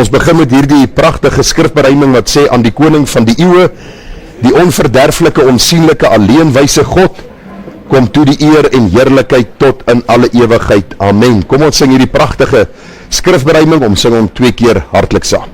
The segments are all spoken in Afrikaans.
Ons begin met hierdie pragtige skrifberuiming wat sê aan die koning van die eeue, die onverderflike, onsienlike, alleenwyse God, kom toe die eer en heerlikheid tot in alle ewigheid. Amen. Kom ons sing hierdie pragtige skrifberuiming, sing hom 2 keer hartlik saam.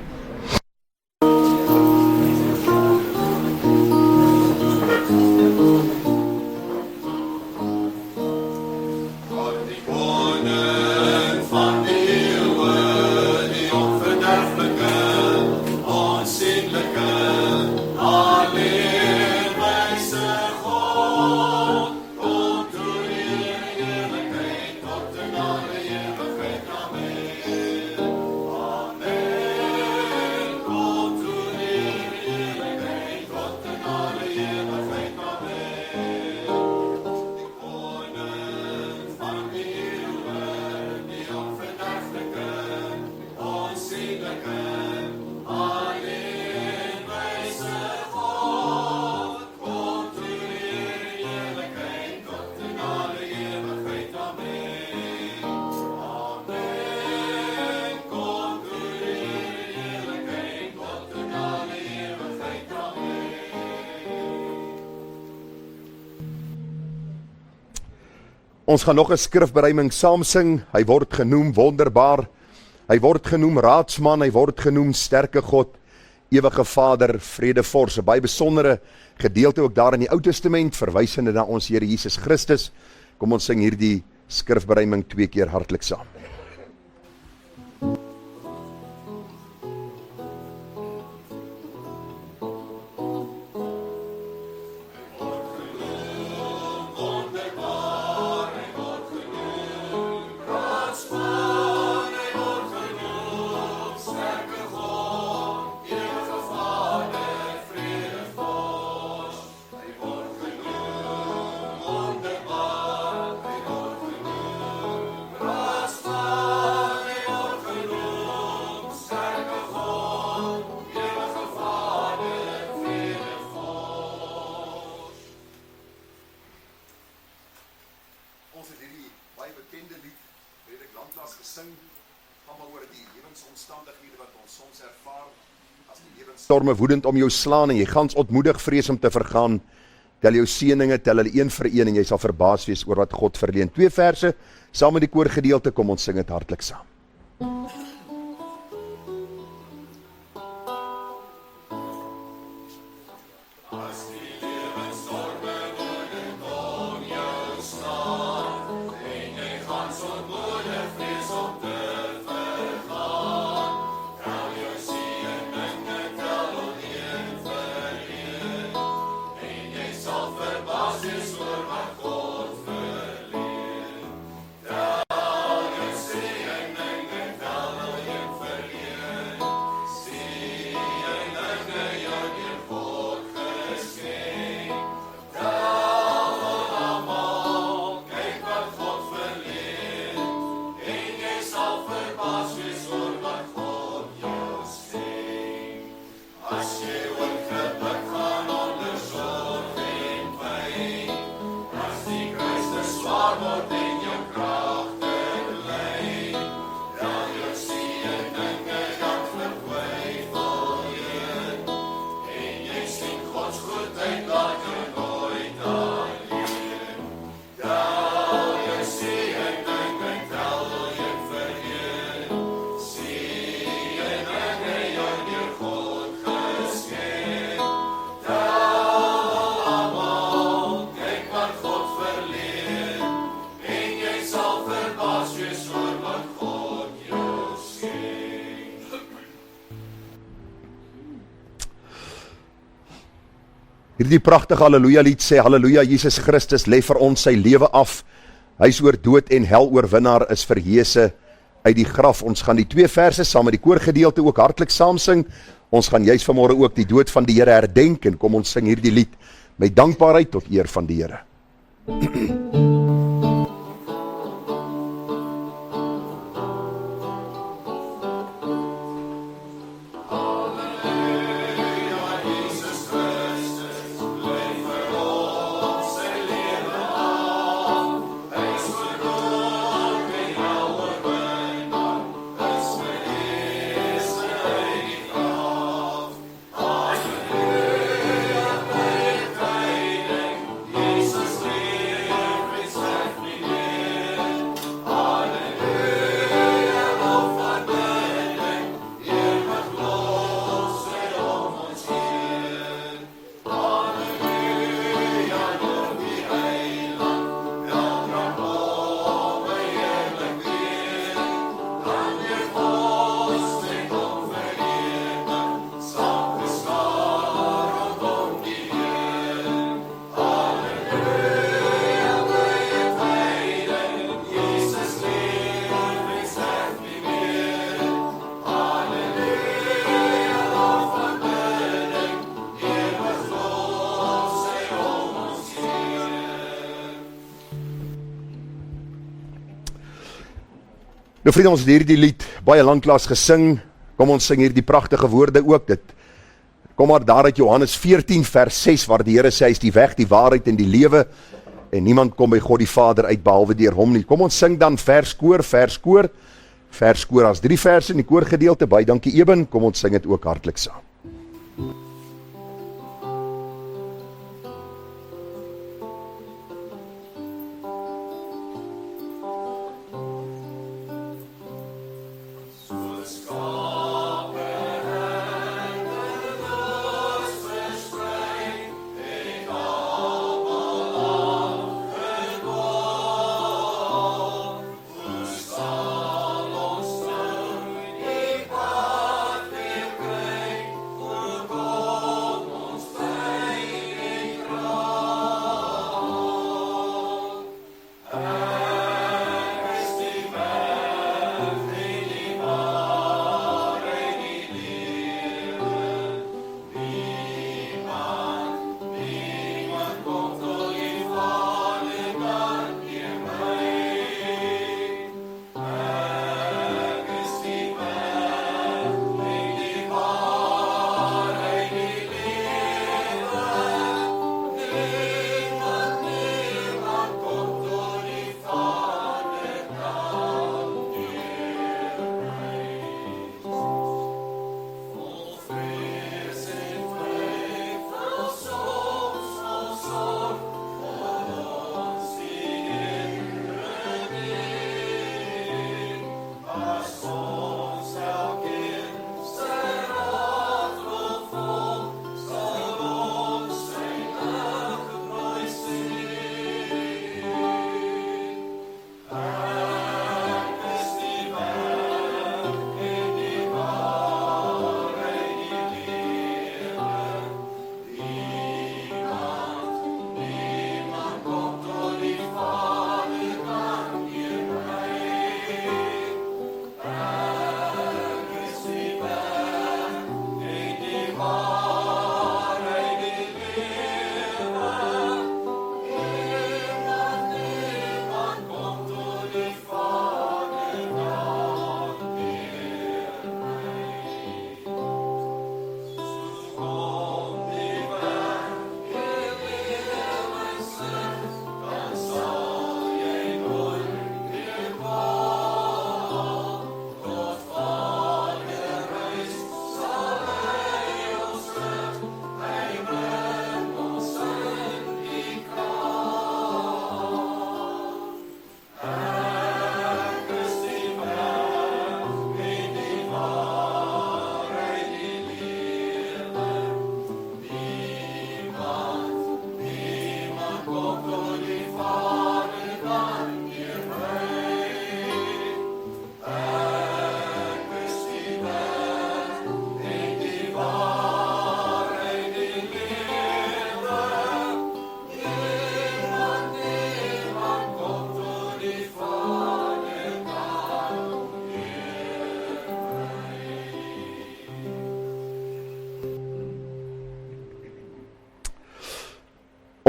Ons gaan nog 'n skrifberuiming saam sing. Hy word genoem wonderbaar, hy word genoem raadsman, hy word genoem sterke God, ewige Vader, vredevors. 'n Baie besondere gedeelte ook daar in die Ou Testament, verwysende na ons Here Jesus Christus. Kom ons sing hierdie skrifberuiming 2 keer hartlik saam. Storme woedend om jou slaan en jy gans ontmoedig vrees om te vergaan. Tel jou seëninge, tel hulle een vir een en jy sal verbaas wees oor wat God verleen. 2 verse, saam met die koorgedeelte, kom ons sing dit hartlik saam. Hierdie pragtige halleluja lied sê, halleluja, Jesus Christus lê vir ons sy lewe af. Hy is oor dood en hel oorwinnaar, is verheese uit die graf. Ons gaan die 2 verse saam met die koorgedeelte ook hartlik saam sing. Ons gaan juist vanmôre ook die dood van die Here herdenk en kom ons sing hierdie lied met dankbaarheid tot eer van die Here. Nou vriende, ons het hierdie lied baie lanklaas gesing. Kom ons sing hierdie pragtige woorde ook. Kom maar daar uit Johannes 14 vers 6 waar die Here sê hy is die weg, die waarheid en die lewe en niemand kom by God die Vader uit behalwe deur hom nie. Kom ons sing dan verskoor, verskoor. Verskoor as 3 verse in die koorgedeelte. Baie dankie Eben. Kom ons sing dit ook hartlik saam.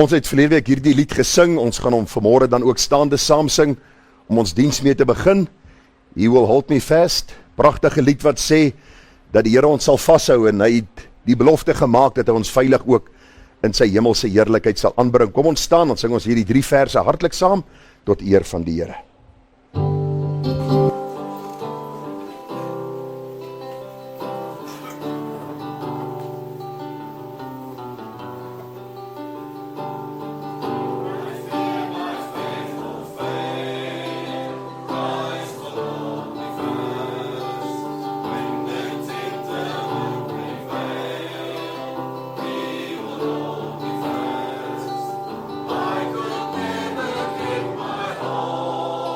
Ons het verlede week hierdie lied gesing, ons gaan hom vanmôre dan ook staande saam sing, om ons diens mee te begin. He will hold me fast, pragtige lied wat sê, dat die Here ons sal vashou, en hy het die belofte gemaak, dat hy ons veilig ook in sy hemelse heerlikheid sal aanbring. Kom ons staan, dan sing ons hierdie 3 verse hartlik saam, tot eer van die Here. I could never get my heart.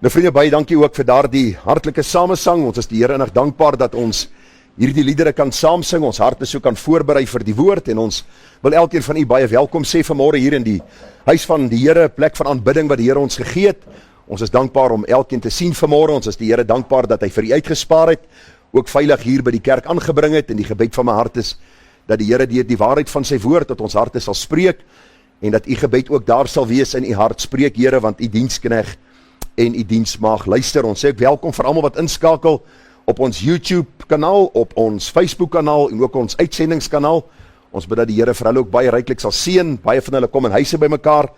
Nou vriende, baie dankie ook vir daardie hartlike samesang. Ons is die Here innig dankbaar dat ons hierdie liedere kan saamsing, ons harte so kan voorberei vir die woord, en ons wil elkeen van u baie welkom sê vanmôre hier in die huis van die Here, plek van aanbidding wat die Here ons gegee het. Ons is dankbaar om elkeen te sien vanmôre. Ons is die Here dankbaar dat hy vir u uitgespaar het, ook veilig hier by die kerk aangebring het, en die gebed van my hart is dat die Here deur die waarheid van sy woord tot ons harte sal spreek, en dat u gebed ook daar sal wees in u hart. Spreek Here, want u diensknegt en u diensmaag luister. Ons sê welkom vir almal wat inskakel op ons YouTube kanaal, op ons Facebook kanaal en ook ons uitsendingskanaal. Ons bid dat die Here vir hulle ook baie ryklik sal seën. Baie van hulle kom in huise bymekaar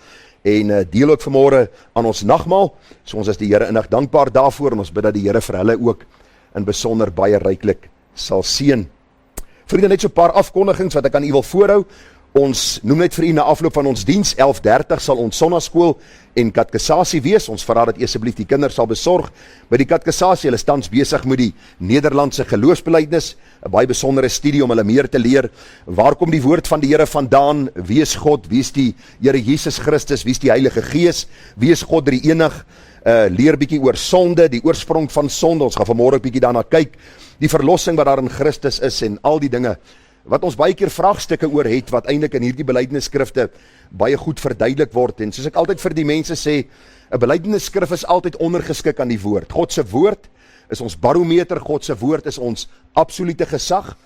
en deel ook vanmôre aan ons nagmaal. So ons is die Here innig dankbaar daarvoor, en ons bid dat die Here vir hulle ook in besonder baie ryklik sal seën. Vriende, net so 'n paar afkondigings wat ek aan u wil voorhou. Ons noem net vir u na afloop van ons diens, 11:30 sal ons sonnaskool en katkesasie wees. Ons vra dat asseblief die kinders sal besorg by die katkesasie. Hulle is tans besig met die Nederlandse geloofsbelijdenis, 'n baie besondere studie om hulle meer te leer. Waar kom die woord van die Here vandaan? Wie is God? Wie is die Here Jesus Christus? Wie is die Heilige Gees? Wie is God drie enig? Leer bietjie oor sonde, die oorsprong van sonde. Ons gaan vanmôre bietjie daarna kyk. Die verlossing wat daar in Christus is en al die dinge wat ons baie keer vraagstukke oor het, wat eintlik in hierdie belydenisskrifte baie goed verduidelik word. En soos ek altyd vir die mense sê, 'n belydenisskrif is altyd ondergeskik aan die woord. God se woord is ons barometer, God se woord is ons absolute gesag,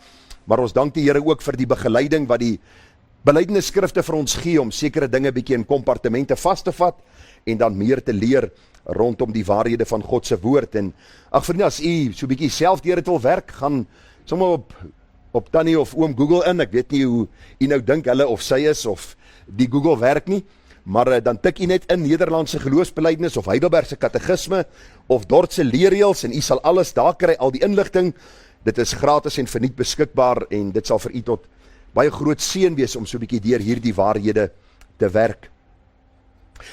maar ons dank die Here ook vir die begeleiding wat die belydenisskrifte vir ons gee om sekere dinge bietjie in kompartemente vas te vat en dan meer te leer rondom die waarhede van God se woord. En ag vriende, as u so bietjie self deur dit wil werk, gaan sommer op Tannie of oom Google in. Ek weet nie hoe u nou dink hulle of sy is of die Google werk nie, maar dan tik u net in Nederlandse geloofsbelijdenis of Heidelbergse katekisme of Dordtse leerreëls en u sal alles daar kry, al die inligting. Dit is gratis en verniet beskikbaar, en dit sal vir u tot baie groot seën wees om so 'n bietjie deur hierdie waarhede te werk.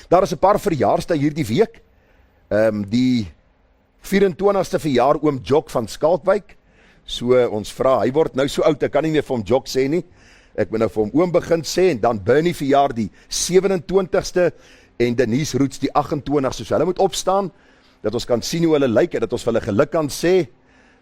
Daar is 'n paar verjaarsdae hierdie week. Die 24ste verjaar oom Jock van Skalkwyk. So ons vra, hy word nou so oud, ek kan nie meer vir hom Jock sê nie. Ek moet nou vir hom oom begin sê, en dan Bernie verjaar die 27ste en Denise Roots die 28ste. So hulle moet opstaan, dat ons kan sien hoe hulle lyk en dat ons vir hulle geluk kan sê.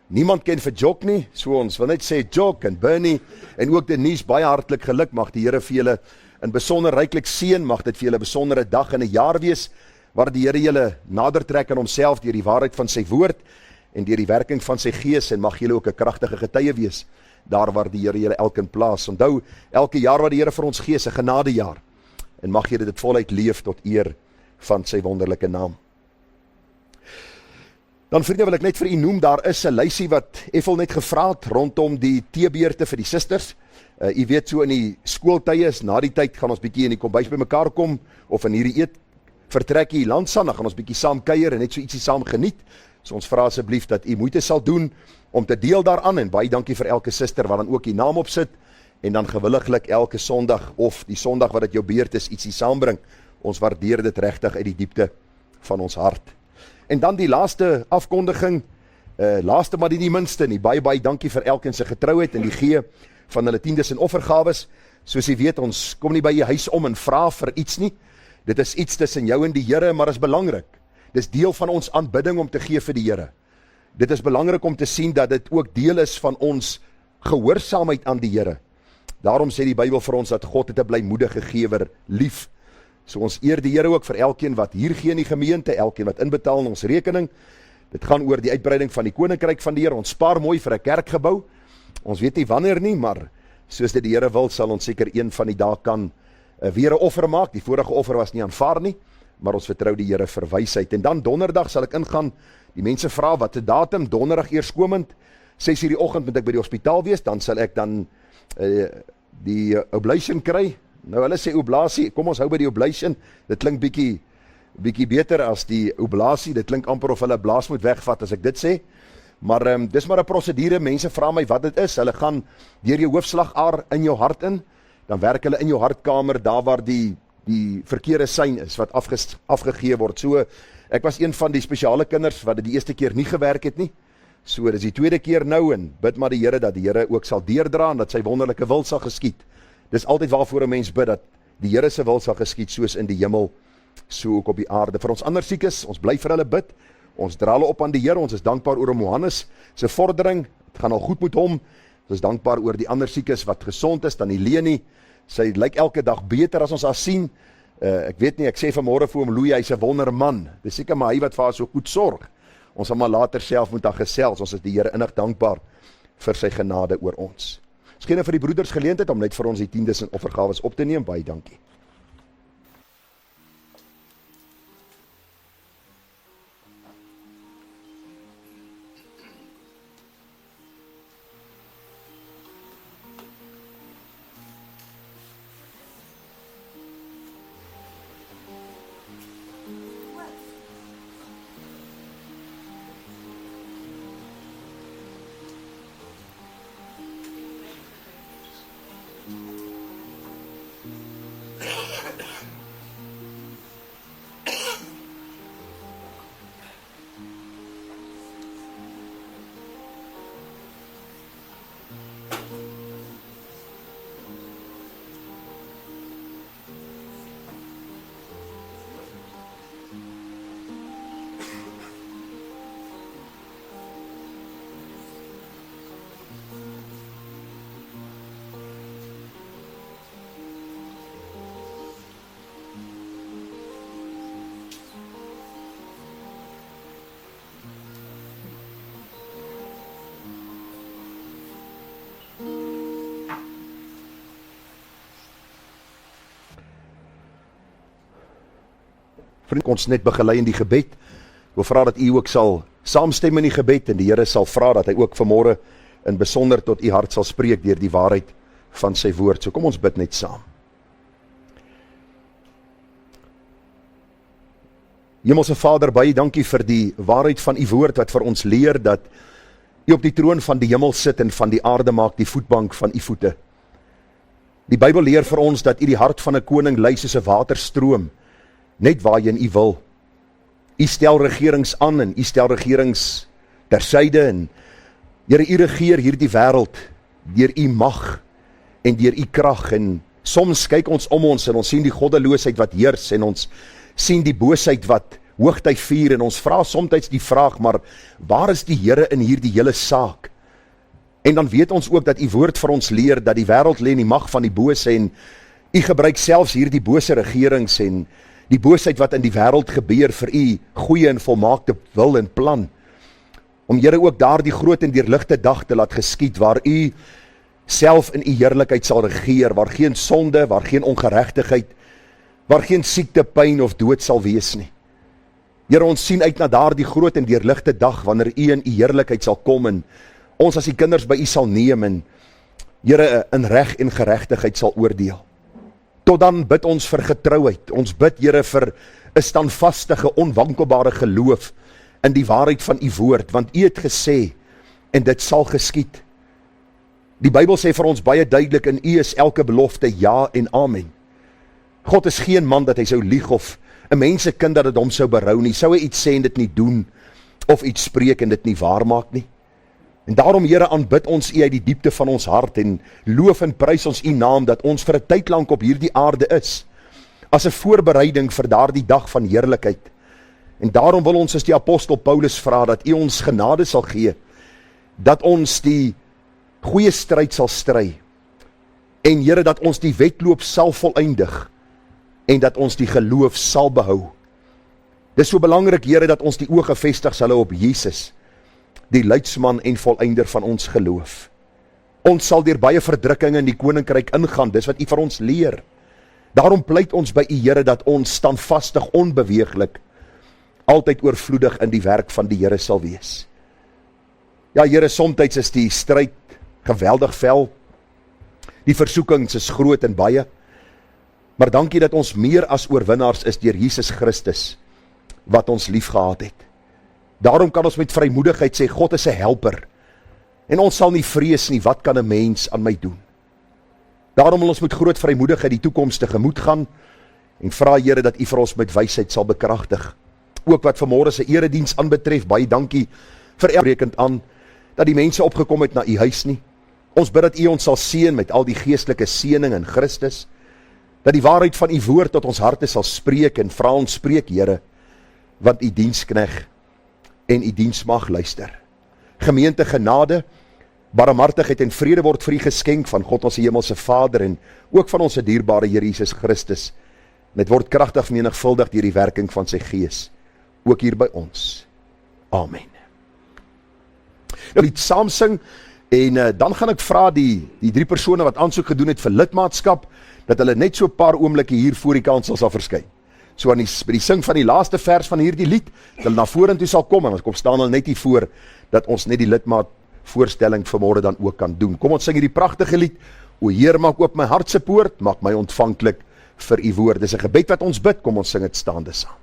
Niemand ken vir Jock nie, so ons wil net sê Jock en Bernie en ook Denise baie hartlik geluk. Mag die Here vir julle in besonder ryklik seën, mag dit vir julle 'n besondere dag in 'n jaar wees, waar die Here julle nader trek aan homself deur die waarheid van sy woord en deur die werking van sy gees, en mag julle ook 'n kragtige getuie wees daar waar die Here julle elkeen plaas. Onthou, elke jaar wat die Here vir ons gee is 'n genadejaar, en mag julle dit voluit leef tot eer van sy wonderlike naam. Dan vriende, wil ek net vir u noem, daar is 'n lysie wat Ethel net gevra het rondom die teebeurte vir die susters. U weet, so in die skooltye is, na die tyd gaan ons bietjie in die kombuis bymekaar kom, of in hierdie vertrek hier Landsan, dan gaan ons bietjie saam kuier en net so ietsie saam geniet. So ons vra asseblief dat u moeite sal doen om te deel daaraan, en baie dankie vir elke suster wat dan ook die naam op sit, en dan gewilliglik elke Sondag of die Sondag wat dit jou beurt is, ietsie saambring. Ons waardeer dit regtig uit die diepte van ons hart. En dan die laaste afkondiging, laaste maar die minste nie, baie dankie vir elkeen se getrouheid en die gee van hulle tiendes en offergawes. Soos jy weet, ons kom nie by jou huis om en vra vir iets nie. Dit is iets tussen jou en die Here, maar is belangrik. Dis deel van ons aanbidding om te gee vir die Here. Dit is belangrik om te sien dat dit ook deel is van ons gehoorsaamheid aan die Here. Daarom sê die Bybel vir ons dat God het 'n blymoedige gewer lief. So ons eer die Here ook vir elkeen wat hier gee in die gemeente, elkeen wat inbetaal in ons rekening. Dit gaan oor die uitbreiding van die koninkryk van die Here. Ons spaar mooi vir 'n kerkgebou. Ons weet nie wanneer nie, maar soos dit die Here wil, sal ons seker een van die dae kan weer 'n offer maak. Die vorige offer was nie aanvaar nie, maar ons vertrou die Here vir wysheid. En dan donderdag sal ek ingaan. Die mense vra wat 'n datum, donderdag eerskomend, 6:00 die oggend moet ek by die hospitaal wees, dan sal ek dan die oblation kry. Nou hulle sê oblasie, kom ons hou by die oblation. Dit klink bietjie beter as die oblasie. Dit klink amper of hulle blaas moet wegvat as ek dit sê. Maar dis maar 'n prosedure. Mense vra my wat dit is. Hulle gaan deur jou hoofslagaar in jou hart in, dan werk hulle in jou hartkamer, daar waar die verkeerde sein is wat afgegee word. So ek was een van die spesiale kinders wat dit die eerste keer nie gewerk het nie. So dis die tweede keer nou, en bid maar die Here dat die Here ook sal deurdra en dat sy wonderlike wil sal geskied. Dis altyd waarvoor 'n mens bid, dat die Here se wil sal geskied soos in die hemel, so ook op die aarde. Vir ons ander siekes, ons bly vir hulle bid, ons dra hulle op aan die Here, ons is dankbaar oor Johannes se vordering, het gaan al goed met hom, ons is dankbaar oor die ander siekes wat gesond is, dan die Leni, sy lyk elke dag beter as ons haar sien, ek weet nie, ek sê vanmôre vir hom, Louis, hy's 'n wonderman, dis seker maar hy wat vir haar so goed sorg, ons sal maar later self moet haar gesels, ons is die Here innig dankbaar vir sy genade oor ons. Miskien vir die broeders geleentheid om net vir ons die tiendes en offergawes op te neem, baie dankie. Vriend, ons net begelei in die gebed. Ek wil vra dat u ook sal saamstem in die gebed en die Here sal vra dat hy ook vanmôre in besonder tot u hart sal spreek deur die waarheid van sy woord. So kom ons bid net saam. Hemelse Vader, baie dankie vir die waarheid van u woord wat vir ons leer dat u op die troon van die hemel sit en van die aarde maak die voetbank van u voete. Die Bybel leer vir ons dat u die hart van 'n koning lei soos 'n waterstroom, net waarheen u wil. U stel regerings aan en u stel regerings tersyde en Here, u regeer hierdie wêreld deur u mag en deur u krag en soms kyk ons om ons en ons sien die goddeloosheid wat heers en ons sien die boosheid wat hoogtyd vier en ons vra soms die vraag, maar waar is die Here in hierdie hele saak? En dan weet ons ook dat u woord vir ons leer dat die wêreld lê in die mag van die bose en u gebruik selfs hierdie bose regerings en die boosheid wat in die wêreld gebeur vir u goeie en volmaakte wil en plan. Om Here ook daardie groot en deurligte dag te laat geskied waar u self in u heerlikheid sal regeer, waar geen sonde, waar geen ongeregtigheid, waar geen siekte, pyn of dood sal wees nie. Here, ons sien uit na daardie groot en deurligte dag wanneer u in u heerlikheid sal kom en ons as die kinders by u sal neem en Here in reg en geregtigheid sal oordeel. Tot dan bid ons vir getrouheid. Ons bid, Here, vir 'n standvastige, onwankelbare geloof in die waarheid van u woord, want u het gesê en dit sal geskied. Die Bybel sê vir ons baie duidelik, in u is elke belofte ja en amen. God is geen man dat hy sou lieg of 'n mensekind dat dit hom sou berou nie. Sou hy iets sê en dit nie doen of iets spreek en dit nie waar maak nie. En daarom, Here, aanbid ons u uit die diepte van ons hart en loof en prys ons u naam dat ons vir 'n tyd lank op hierdie aarde is, as 'n voorbereiding vir daardie dag van heerlikheid. En daarom wil ons as die apostel Paulus vra dat u ons genade sal gee, dat ons die goeie stryd sal stry, en Here, dat ons die wedloop sal volëindig, en dat ons die geloof sal behou. Dis so belangrik, Here, dat ons die oë gefestig sal hou op Jesus, die leidsman en volëinder van ons geloof. Ons sal deur baie verdrukkinge in die koninkryk ingaan, dis wat u vir ons leer. Daarom pleit ons by u, Here, dat ons standvastig, onbeweeglik, altyd oorvloedig in die werk van die Here sal wees. Ja, Here, somtyds is die stryd geweldig vel, die versoekings is groot en baie, maar dankie dat ons meer as oorwinnaars is deur Jesus Christus, wat ons liefgehad het. Daarom kan ons met vrymoedigheid sê, God is 'n helper, en ons sal nie vrees nie, wat kan 'n mens aan my doen? Daarom wil ons met groot vrymoedigheid die toekoms tegemoet gaan, en vra, Here, dat u vir ons met wysheid sal bekragtig. Ook wat vanmôre se erediens aanbetref, baie dankie vir elkrekend aan, dat die mense opgekom het na u huis nie. Ons bid dat u ons sal seën met al die geestelike seëning in Christus, dat die waarheid van u woord tot ons harte sal spreek en vra ons spreek, Here, want u dienskneg en u diensmag luister. Gemeente, genade, barmhartigheid en vrede word vir u geskenk van God ons hemelse Vader en ook van ons dierbare Here Jesus Christus. En dit word kragtig vermenigvuldig deur die werking van sy Gees, ook hier by ons. Amen. Nou, die saam sing, en dan gaan ek vra die drie persone wat aansoek gedoen het vir lidmaatskap, dat hulle net so 'n paar oomblikke hier voor die kansel sal verskyn. So by die sing van die laaste vers van hierdie lied, dat hulle na vorentoe sal kom, en ons kom staan hulle net hier voor, dat ons net die lidmaat voorstelling vanmôre dan ook kan doen. Kom ons sing hierdie pragtige lied, O Heer, maak oop my hart se poort, maak my ontvanklik vir u woord. Dis 'n gebed wat ons bid, kom ons sing dit staande saam.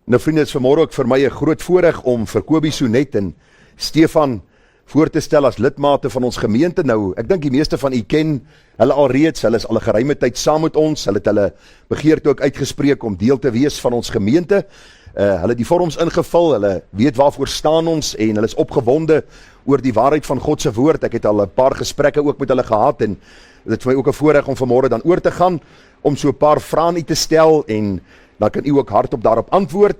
Nou vriende, het is vanmôre ook vir my 'n groot voorreg om vir Kobie Sonet en Stefan voor te stel as lidmate van ons gemeente. Nou, ek dink die meeste van u ken hulle alreeds, hulle is al 'n geruime tyd saam met ons, hulle het hulle begeerte ook uitgespreek om deel te wees van ons gemeente. Hulle het die vorms ingevul, hulle weet waarvoor staan ons en hulle is opgewonde oor die waarheid van God se woord. Ek het al 'n paar gesprekke ook met hulle gehad en dit is vir my ook 'n voorreg om vanmôre dan oor te gaan om so 'n paar vrae aan u te stel en dan kan u ook hardop daarop antwoord.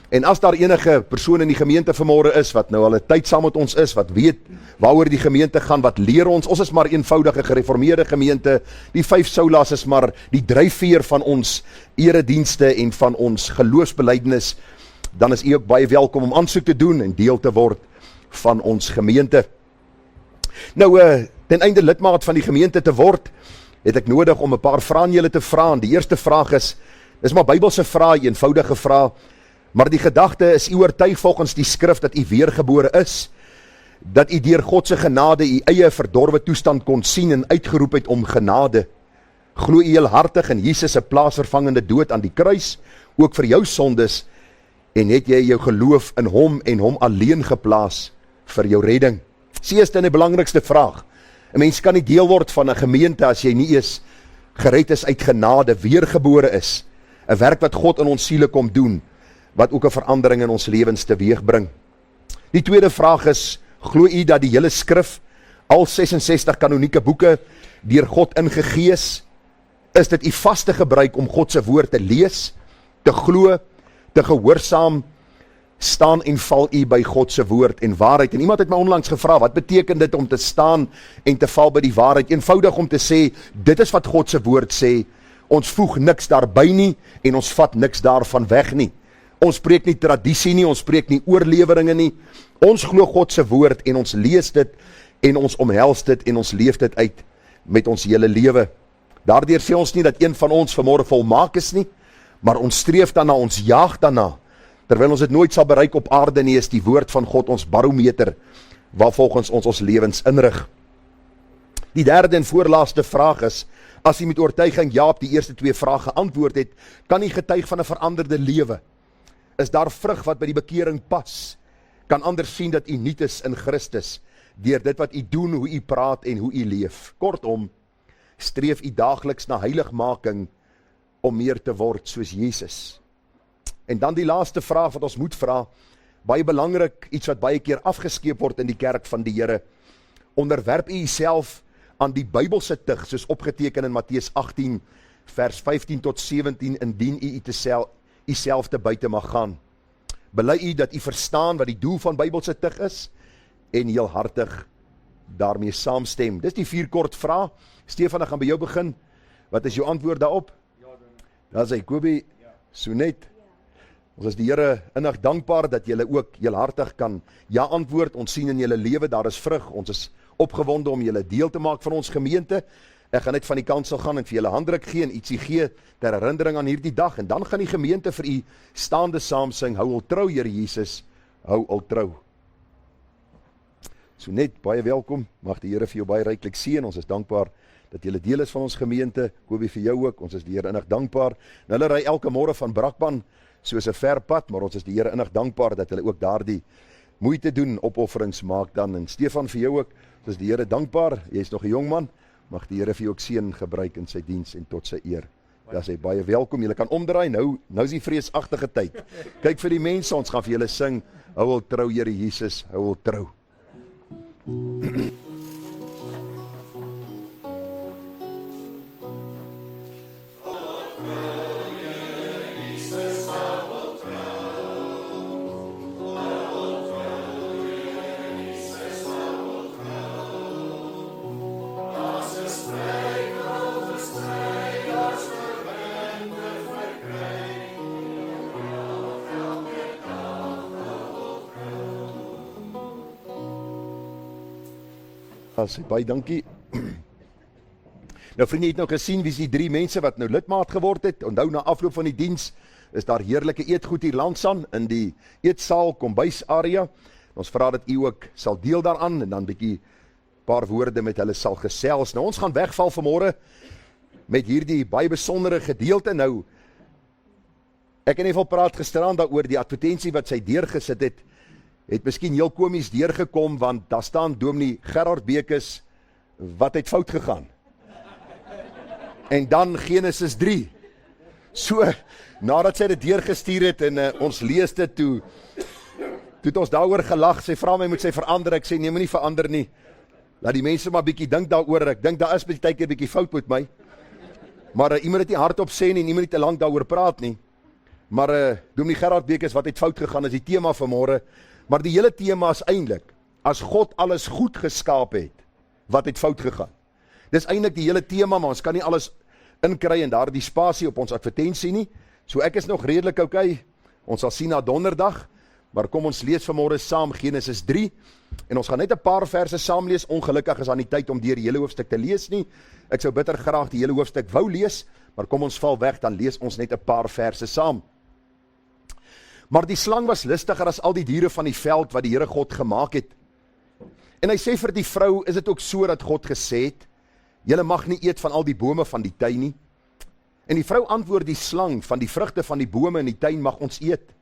En as daar enige persoon in die gemeente vanmôre is, wat nou al 'n tyd saam met ons is, wat weet waaroor die gemeente gaan, wat leer ons is maar eenvoudige gereformeerde gemeente, die 5 soulas is maar die dryfveer van ons eredienste en van ons geloofsbelydenis, dan is u ook baie welkom om aansoek te doen en deel te word van ons gemeente. Nou, ten einde lidmaat van die gemeente te word, het ek nodig om 'n paar vrae aan julle te vra. En die eerste vraag is maar Bybelse vraag, eenvoudige vraag, maar die gedagte is, u oortuig volgens die skrif dat u weergebore is, dat u deur God se genade u eie verdorwe toestand kon sien en uitgeroep het om genade. Glo u heelhartig in Jesus se plaasvervangende dood aan die kruis, ook vir jou sondes, en het jy jou geloof in hom en hom alleen geplaas vir jou redding? Dis eerste en die belangrikste vraag. 'n Mens kan nie deel word van 'n gemeente as jy nie eens gered is uit genade, weergebore is. 'n Werk wat God in ons siele kom doen, wat ook 'n verandering in ons lewens teweeg bring. Die tweede vraag is, glo u dat die hele skrif, al 66 kanonieke boeke, deur God ingegee is? Is dit u vaste gebruik om God se woord te lees, te glo, te gehoorsaam, staan en val u by God se woord en waarheid? En iemand het my onlangs gevra, wat beteken dit om te staan en te val by die waarheid? Eenvoudig om te sê, dit is wat God se woord sê, ons voeg niks daarby nie, en ons vat niks daarvan weg nie. Ons spreek nie tradisie nie, ons spreek nie oorleweringe nie, ons glo God se woord en ons lees dit, en ons omhels dit en ons leef dit uit met ons hele lewe. Daardeur sê ons nie dat een van ons vanmôre volmaak is nie, maar ons streef daarna, ons jaag daarna, terwyl ons dit nooit sal bereik op aarde nie, is die woord van God ons barometer, waarvolgens ons lewens inrig. Die derde en voorlaaste vraag is, as jy met oortuiging ja op die eerste 2 vrae geantwoord het, kan jy getuig van 'n veranderde lewe? Is daar vrug wat by die bekering pas? kan anders sien dat u nuut is in Christus, deur dit wat u doen, hoe u praat en hoe u leef. Kortom, streef u daagliks na heiligmaking om meer te word soos Jesus. En dan die laaste vraag wat ons moet vra, baie belangrik, iets wat baie keer afgeskeep word in die kerk van die Here. Onderwerp u jouself aan die Bybelse tug, soos opgeteken in Matteus 18, vers 15 tot 17, indien u uself te buite mag gaan. Bely u dat u verstaan wat die doel van Bybelse tug is, en heelhartig daarmee saamstem. Dis die 4 kort vrae. Stefan, ek gaan by jou begin. Wat is jou antwoord daarop? Daar sê Kobie, so net. Ons is die Here innig dankbaar dat julle ook heelhartig kan ja antwoord. Ons sien in julle lewe, daar is vrug. Ons is opgewonde om julle deel te maak van ons gemeente. Ek gaan net van die kansel gaan en vir julle handdruk gee en ietsie gee ter herinnering aan hierdie dag. En dan gaan die gemeente vir u staande saam sing, hou al trou, Here Jesus, hou al trou. So net, baie welkom. Mag die Here vir jou baie ryklik seën. Ons is dankbaar dat julle deel is van ons gemeente. Kobie vir jou ook. Ons is die Here innig dankbaar. En hulle ry elke môre van Brakpan soos 'n ver pad, maar ons is die Here innig dankbaar dat hulle ook daardie moeite doen, opofferings maak dan. En Stefan vir jou ook. Ons is die Here dankbaar. Jy is nog 'n jong man. Mag die Here vir jou ook seën gebruik in sy diens en tot sy eer. Ja, sê baie welkom. Julle kan omdraai. Nou is die vreesagtige tyd. Kyk vir die mense, ons gaan vir julle sing. Hou al trou, Here Jesus, hou al trou. Sê baie dankie. Nou vriende, jy het nou gesien wie is die 3 mense wat nou lidmaat geword het. Onthou, na afloop van die diens is daar heerlike eetgoed hier langsaan in die eetsaal, kombuisarea. Ons vra dat u ook sal deel daaraan en dan bietjie paar woorde met hulle sal gesels. Nou ons gaan wegval vanmôre met hierdie baie besondere gedeelte. Nou ek en Evel praat gisteraan daaroor die advertensie wat sy deurgesit het miskien heel komies deurgekom, want daar staan Dominee Gerard Bekes, wat het fout gegaan? En dan Genesis 3. So, nadat sy dit deurgestuur het en ons lees dit toe het ons daaroor gelag, sy vra my, moet sy verander? Ek sê, nee, moet nie verander nie. Laat die mense maar bietjie dink daaroor, ek dink daar is baie keer bietjie fout met my. Maar iemand het nie hardop sê nie, iemand het te lank daaroor praat nie. Maar Dominee Gerard Bekes, wat het fout gegaan, is die tema vanmôre. Maar die hele tema is eintlik, as God alles goed geskaap het, wat het fout gegaan? Dis eintlik die hele tema, maar ons kan nie alles inkry in daardie spasie op ons advertensie nie. So ek is nog redelik okay. Ons sal sien na donderdag, maar kom ons lees vanmôre saam Genesis 3 en ons gaan net 'n paar verse saam lees. Ongelukkig is aan die tyd om deur die hele hoofstuk te lees nie. Ek sou bitter graag die hele hoofstuk wou lees, maar kom ons val weg, dan lees ons net 'n paar verse saam. Maar die slang was listiger as al die diere van die veld wat die Here God gemaak het. En hy sê vir die vrou, is dit ook so dat God gesê het, julle mag nie eet van al die bome van die tuin nie. En die vrou antwoord die slang, van die vrugte van die bome in die tuin mag ons eet.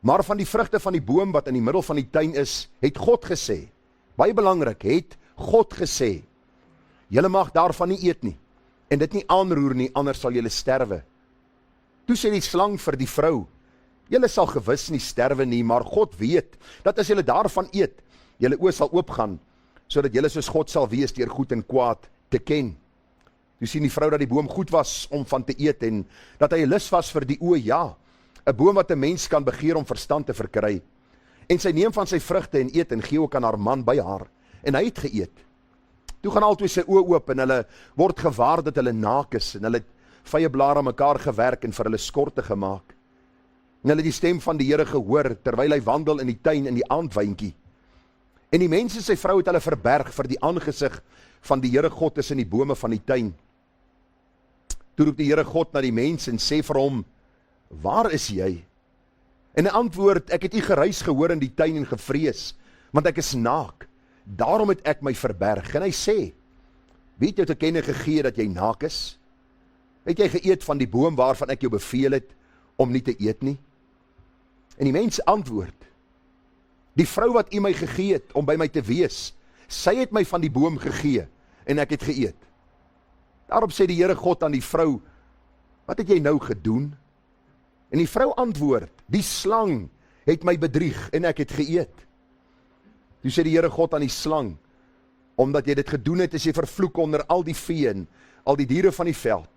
Maar van die vrugte van die boom wat in die middel van die tuin is, het God gesê, baie belangrik, het God gesê, julle mag daarvan nie eet nie, en dit nie aanroer nie, anders sal julle sterwe. Toe sê die slang vir die vrou, julle sal gewis nie sterwe nie, maar God weet, dat as julle daarvan eet, julle oë sal oopgaan, sodat julle soos God sal wees deur goed en kwaad te ken. Toe sien die vrou dat die boom goed was om van te eet, en dat hy 'n lus was vir die oë, ja, 'n boom wat 'n mens kan begeer om verstand te verkry. En sy neem van sy vrugte en eet, en gee ook aan haar man by haar, en hy het geëet. Toe gaan albei sy oë oop, en hulle word gewaar dat hulle naak is, en hulle het vye blare aan mekaar gewerk, en vir hulle skorte gemaak. En hulle die stem van die Here gehoor, terwyl hy wandel in die tuin in die aandwyntjie. En die mens en sy vrou het hulle verberg vir die aangesig van die Here God tussen die bome van die tuin. Toe roep die Here God na die mens en sê vir hom, waar is jy? En hy antwoord, ek het u geruis gehoor in die tuin en gevrees, want ek is naak, daarom het ek my verberg. En hy sê, wie het jou te kenne gegee dat jy naak is? Het jy geëet van die boom waarvan ek jou beveel het, om nie te eet nie? En die mens antwoord, Die vrou wat U my gegee het om by my te wees, sy het my van die boom gegee en ek het geëet. Daarop sê die Here God aan die vrou, wat het jy nou gedoen? En die vrou antwoord, die slang het my bedrieg en ek het geëet. Toe sê die Here God aan die slang, omdat jy dit gedoen het, is jy vervloek onder al die vee en al die diere van die veld.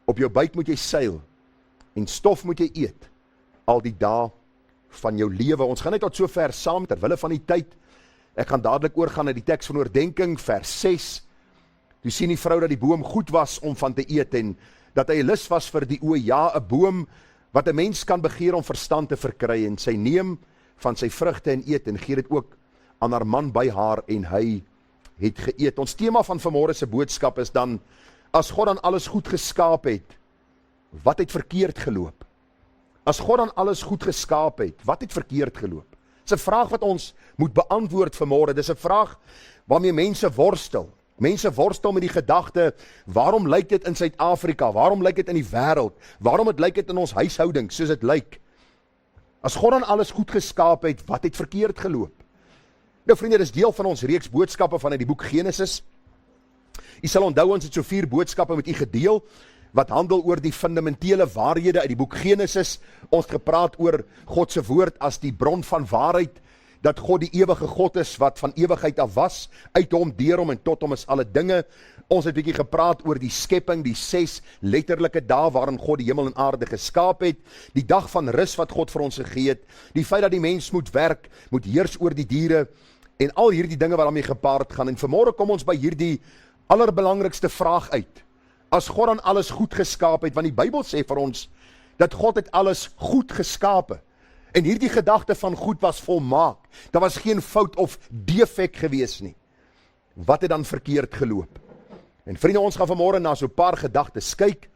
Op jou buik moet jy seil en stof moet jy eet al die dae van jou lewe. Ons gaan net tot sover saam terwille van die tyd. Ek gaan dadelik oorgaan na die teks van oordenking, vers 6. Toe sien die vrou dat die boom goed was om van te eet en dat hy 'n lus was vir die oë, ja, 'n boom wat 'n mens kan begeer om verstand te verkry, en sy neem van sy vrugte en eet en gee dit ook aan haar man by haar en hy het geëet. Ons tema van vanmôre se boodskap is dan, as God dan alles goed geskaap het, wat het verkeerd geloop? As God dan alles goed geskaap het, wat het verkeerd geloop? Dis 'n vraag wat ons moet beantwoord vanmôre. Dis 'n vraag waarmee mense worstel. Mense worstel met die gedagte, waarom lyk dit in Suid-Afrika? Waarom lyk dit in die wêreld? Waarom lyk dit in ons huishouding soos dit lyk? As God dan alles goed geskaap het, wat het verkeerd geloop? Nou vriende, dis deel van ons reeks boodskappe vanuit die boek Genesis. U sal onthou, ons het so 4 boodskappe met u gedeel, wat handel oor die fundamentele waarhede uit die boek Genesis. Ons het gepraat oor God se woord as die bron van waarheid, dat God die ewige God is, wat van ewigheid af was, uit hom, deur hom en tot hom is alle dinge. Ons het 'n bietjie gepraat oor die skepping, die 6 letterlike dae waarin God die hemel en aarde geskaap het, die dag van rus wat God vir ons gegee het, die feit dat die mens moet werk, moet heers oor die diere, en al hierdie dinge wat daarmee gepaard gaan. En vanmôre kom ons by hierdie allerbelangrikste vraag uit. As God dan alles goed geskaap het, want die Bybel sê vir ons, dat God het alles goed geskape. En hierdie gedagte van goed was volmaak. Daar was geen fout of defek gewees nie. Wat het dan verkeerd geloop? En vriende, ons gaan vanmôre na so 'n paar gedagtes kyk.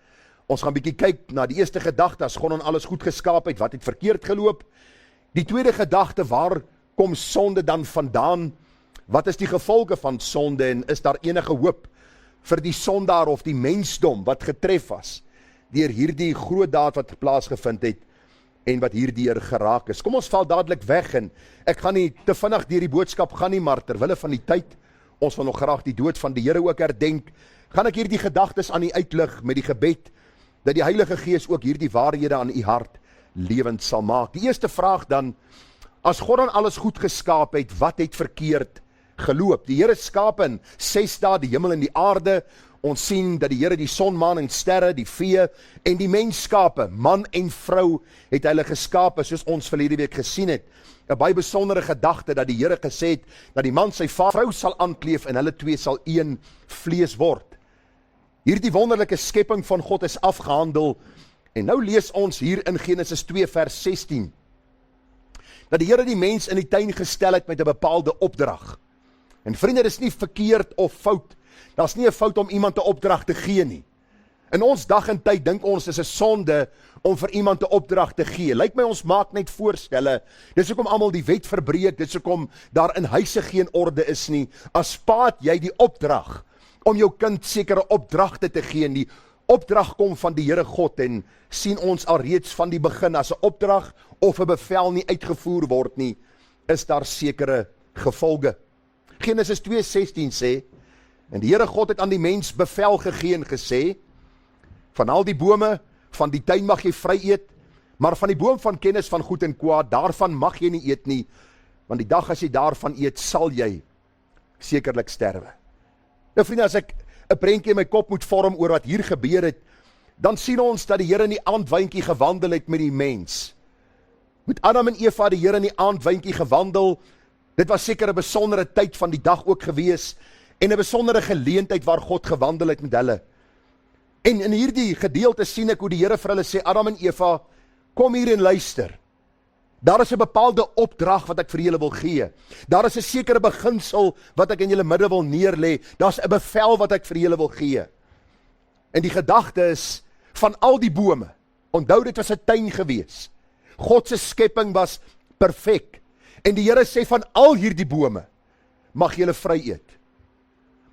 Ons gaan bietjie kyk na die eerste gedagte, as God dan alles goed geskaap het, wat het verkeerd geloop? Die tweede gedagte, waar kom sonde dan vandaan? Wat is die gevolge van sonde en is daar enige hoop vir die sondaar of die mensdom wat getref was deur hierdie groot daad wat plaasgevind het en wat hierdeur geraak is? Kom ons val dadelik weg en ek gaan nie te vinnig deur die boodskap gaan nie, maar terwille van die tyd, ons wil nog graag die dood van die Here ook herdenk, gaan ek hierdie gedagtes aan u uitlig met die gebed dat die Heilige Gees ook hierdie waarhede aan u hart lewend sal maak. Die eerste vraag dan, as God dan alles goed geskaap het, wat het verkeerd geloop? Die Here skaap in 6 dae die hemel en die aarde. Ons sien dat die Here die son, maan en sterre, die vee en die mens skape, man en vrou het hulle geskape, soos ons verlede week gesien het. 'n Baie besondere gedagte dat die Here gesê het dat die man sy vrou sal aankleef en hulle twee sal een vlees word. Hierdie wonderlike skepping van God is afgehandel en nou lees ons hier in Genesis 2 vers 16 dat die Here die mens in die tuin gestel het met 'n bepaalde opdrag. En vriende, dis nie verkeerd of fout. Daar's nie 'n fout om iemand 'n opdrag te gee nie. In ons dag en tyd dink ons is 'n sonde om vir iemand 'n opdrag te gee. Lyk my ons maak net voorstelle. Dis hoekom almal die wet verbreek, dis hoekom daar in huise geen orde is nie. As pa het jy die opdrag om jou kind sekere opdragte te gee. En die opdrag kom van die Here God en sien ons alreeds van die begin, as 'n opdrag of 'n bevel nie uitgevoer word nie, is daar sekere gevolge. Genesis 2:16 sê, en die Here God het aan die mens bevel gegee en gesê, van al die bome van die tuin mag jy vry eet, maar van die boom van kennis van goed en kwaad, daarvan mag jy nie eet nie, want die dag as jy daarvan eet, sal jy sekerlik sterwe. Nou vriende, as ek 'n prentjie in my kop moet vorm oor wat hier gebeur het, dan sien ons dat die Here in die aandwyntjie gewandel het met die mens. Met Adam en Eva die Here in die aandwyntjie gewandel. Dit was seker 'n besondere tyd van die dag ook gewees en 'n besondere geleentheid waar God gewandel het met hulle. En in hierdie gedeelte sien ek hoe die Here vir hulle sê, Adam en Eva, kom hier en luister. Daar is 'n bepaalde opdrag wat ek vir julle wil gee. Daar is 'n sekere beginsel wat ek in julle midde wil neerlê. Daar's 'n bevel wat ek vir julle wil gee. En die gedagte is, van al die bome, onthou dit was 'n tuin gewees. God se skepping was perfek. En die Here sê, van al hierdie bome mag julle vry eet.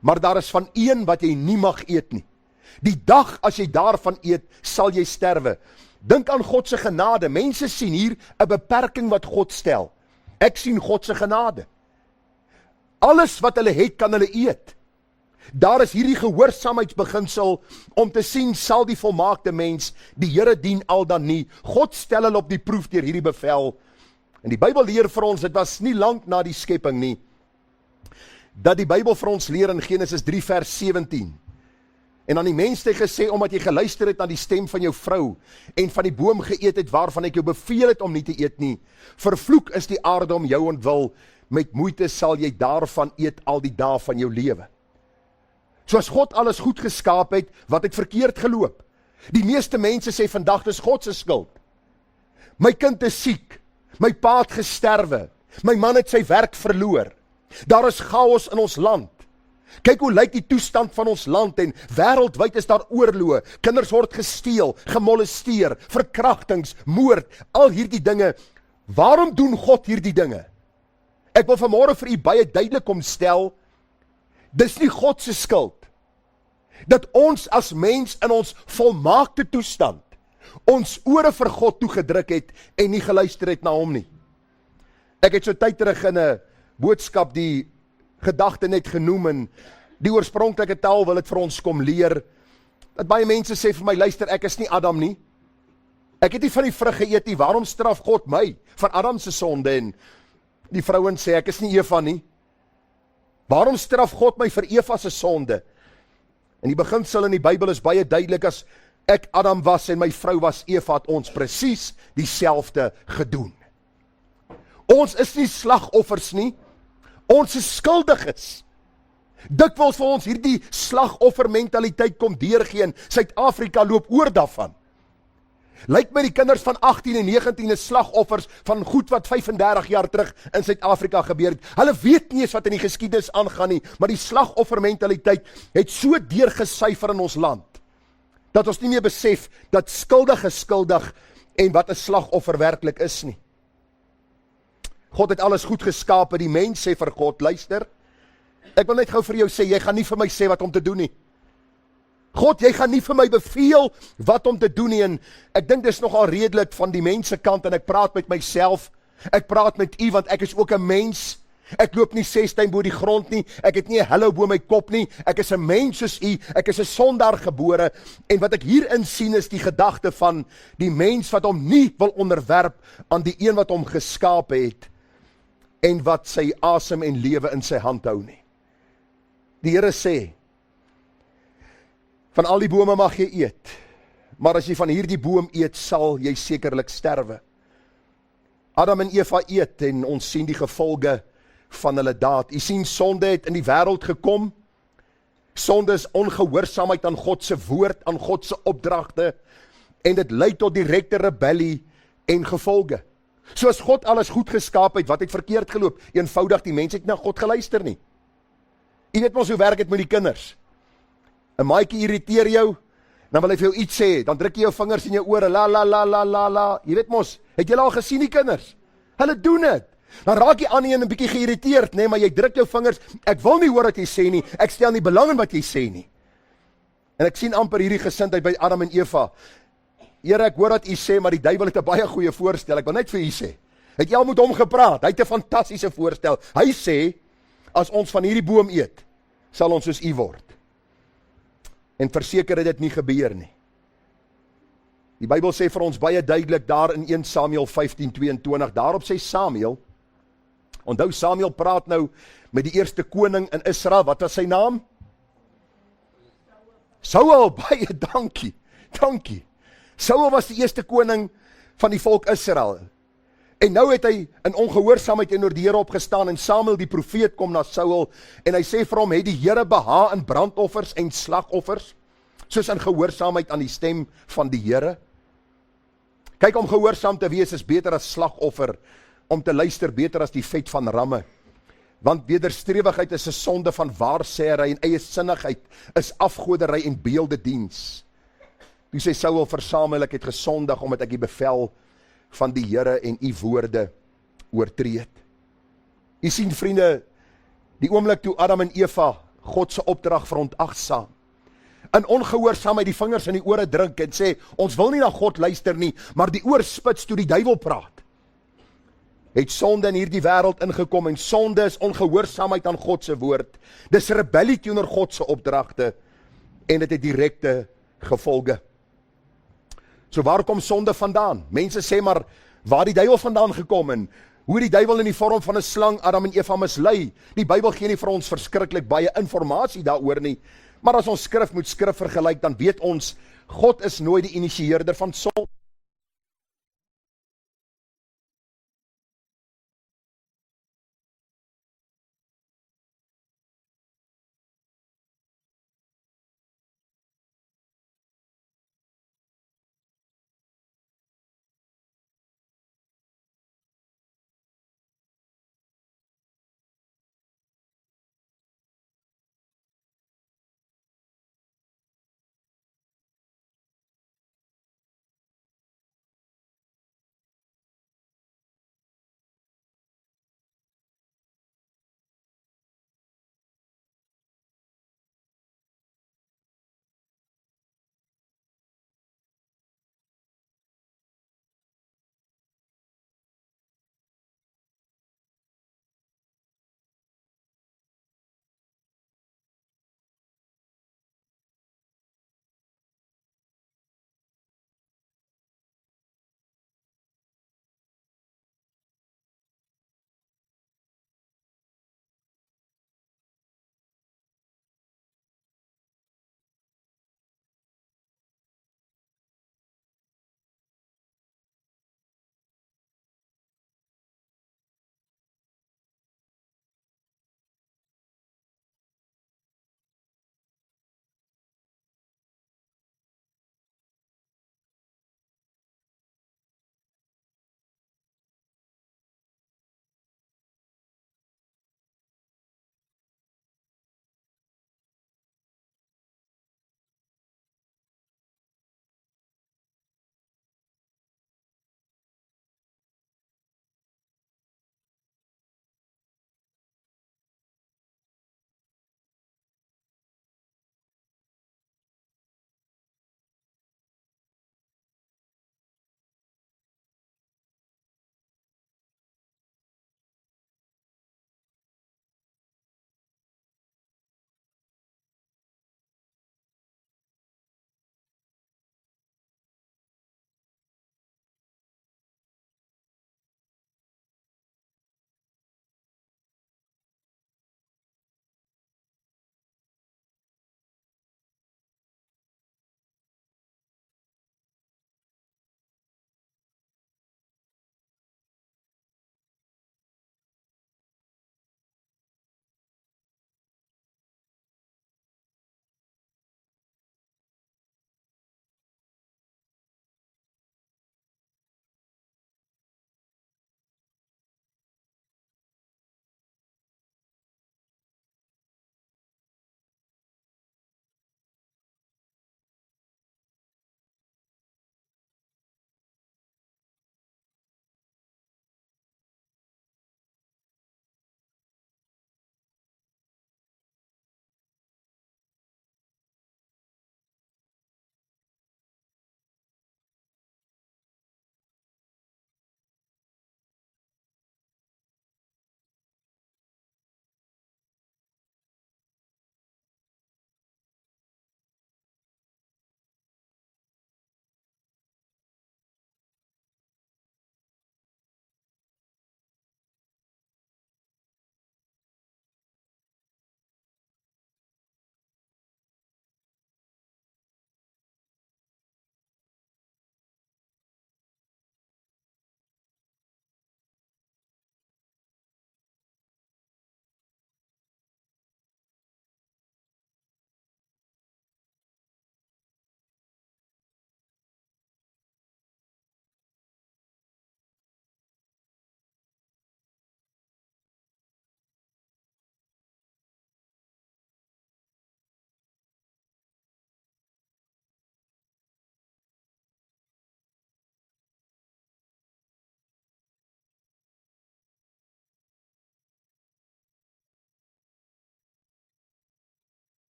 Maar daar is van een wat jy nie mag eet nie. Die dag as jy daarvan eet, sal jy sterwe. Dink aan God se genade. Mense sien hier 'n beperking wat God stel. Ek sien God se genade. Alles wat hulle het, kan hulle eet. Daar is hierdie gehoorsaamheidsbeginsel om te sien, sal die volmaakte mens die Here dien al dan nie. God stel hulle op die proef deur hierdie bevel. En die Bybel leer vir ons, dit was nie lank na die skepping nie, dat die Bybel vir ons leer in Genesis 3 vers 17. En aan die mens het hy gesê, omdat jy geluister het na die stem van jou vrou, en van die boom geëet het waarvan ek jou beveel het om nie te eet nie, vervloek is die aarde om jou ontwil, met moeite sal jy daarvan eet al die dae van jou lewe. Soos God alles goed geskaap het, wat het verkeerd geloop? Die meeste mense sê vandag, dis God se skuld. My kind is siek, my pa het gesterwe, my man het sy werk verloor, daar is chaos in ons land. Kyk hoe lyk die toestand van ons land en wêreldwyd is daar oorloë, kinders word gesteel, gemolesteer, verkrachtings, moord, al hierdie dinge. Waarom doen God hierdie dinge? Ek wil vanmôre vir u baie duidelik kom stel, dis nie God se skuld, dat ons as mens in ons volmaakte toestand, ons ore vir God toegedruk het en nie geluister het na hom nie. Ek het so tyd terug in 'n boodskap die gedagte net genoem en die oorspronklike taal wil dit vir ons kom leer, dat baie mense sê vir my, luister, ek is nie Adam nie, ek het nie van die vrug geëet nie, waarom straf God my van Adam se sonde? En die vrouens sê, ek is nie Eva nie, waarom straf God my vir Eva se sonde? En die beginsel in die Bybel is baie duidelik, as ek Adam was en my vrou was Eva, het ons presies dieselfde gedoen. Ons is nie slagoffers nie, ons is skuldiges. Dikwels vir ons hierdie slagoffermentaliteit kom deurgee en Suid-Afrika loop oor daarvan. Lyk my die kinders van 18 en 19 is slagoffers van goed wat 35 jaar terug in Suid-Afrika gebeur het. Hulle weet nie eens wat in die geskiedenis aangaan nie, maar die slagoffermentaliteit het so deurgesyfer in ons land, dat ons nie meer besef dat skuldig is skuldig en wat 'n slagoffer werklik is nie. God het alles goed geskape, die mens sê vir God, luister, ek wil net gou vir jou sê, jy gaan nie vir my sê wat om te doen nie. God, jy gaan nie vir my beveel wat om te doen nie, en ek dink dis nogal redelik van die mense kant, en ek praat met myself, ek praat met u, want ek is ook 'n mens, ek loop nie 6 tuin bo die grond nie, ek het nie 'n hello bo my kop nie, ek is 'n mens soos u, ek is 'n sondaar gebore, en wat ek hierin sien is die gedagte van die mens wat hom nie wil onderwerp aan die een wat hom geskaap het, en wat sy asem en lewe in sy hand hou nie. Die Here sê, van al die bome mag jy eet, maar as jy van hierdie boom eet, sal jy sekerlik sterwe. Adam en Eva eet en ons sien die gevolge van hulle daad. Jy sien, sonde het in die wêreld gekom. Sonde is ongehoorsaamheid aan God se woord, aan God se opdragte, en dit lei tot direkte rebellie en gevolge. Soos God alles goed geskaap het, wat het verkeerd geloop? Eenvoudig, die mens het na God geluister nie. Jy weet mos hoe werk het met die kinders. 'n maatjie irriteer jou, dan wil hy vir jou iets sê, dan druk jy jou vingers in jou ore, la la la la la la. Jy weet mos, het julle al gesien die kinders? Hulle doen dit. Dan raak jy aan een 'n bietjie geïrriteerd, nee, maar jy druk jou vingers, ek wil nie hoor wat jy sê nie, ek stel nie belang in wat jy sê nie. En ek sien amper hierdie gesindheid by Adam en Eva. Here, ek hoor wat u sê, maar die duiwel het 'n baie goeie voorstel, ek wil net vir u sê. Het jy al met hom gepraat? Hy het 'n fantastiese voorstel. Hy sê, as ons van hierdie boom eet, sal ons soos u word. En verseker het dit nie gebeur nie. Die Bybel sê vir ons baie duidelik daar in 1 Samuel 15:22, daarop sê Samuel, onthou Samuel praat nou met die eerste koning in Israel, wat was sy naam? Saul, baie dankie, dankie. Saul was die eerste koning van die volk Israel. En nou het hy in ongehoorsaamheid teenoor die Here opgestaan, en Samuel die profeet kom na Saul, en hy sê vir hom, het die Here behaag in brandoffers en slagoffers, soos in gehoorsaamheid aan die stem van die Here? Kyk, om gehoorsaam te wees is beter as slagoffer, om te luister beter as die vet van ramme, want wederstrewigheid is 'n sonde van waarsêery, en eie sinnigheid is afgoderry en beeldediens. Toe sê Saul vir Samuel, ek het gesondig, omdat ek die bevel van die Here en u woorde oortree het. U sien, vriende, die oomblik toe Adam en Eva God se opdrag verontagsaam, in ongehoorsaamheid die vingers in die ore druk en sê, ons wil nie na God luister nie, maar die oor spits toe die duiwel praat. het sonde in hierdie wêreld ingekom en sonde is ongehoorsaamheid aan God se woord. Dis rebellie teenoor God se opdragte en dit het direkte gevolge. So waar kom sonde vandaan? Mense sê maar, waar die duiwel vandaan gekom en hoe die duiwel in die vorm van 'n slang Adam en Eva mislei. Die Bybel gee nie vir ons verskriklik baie inligting daaroor nie, maar as ons skrif met skrif vergelyk, dan weet ons, God is nooit die initieerder van sonde.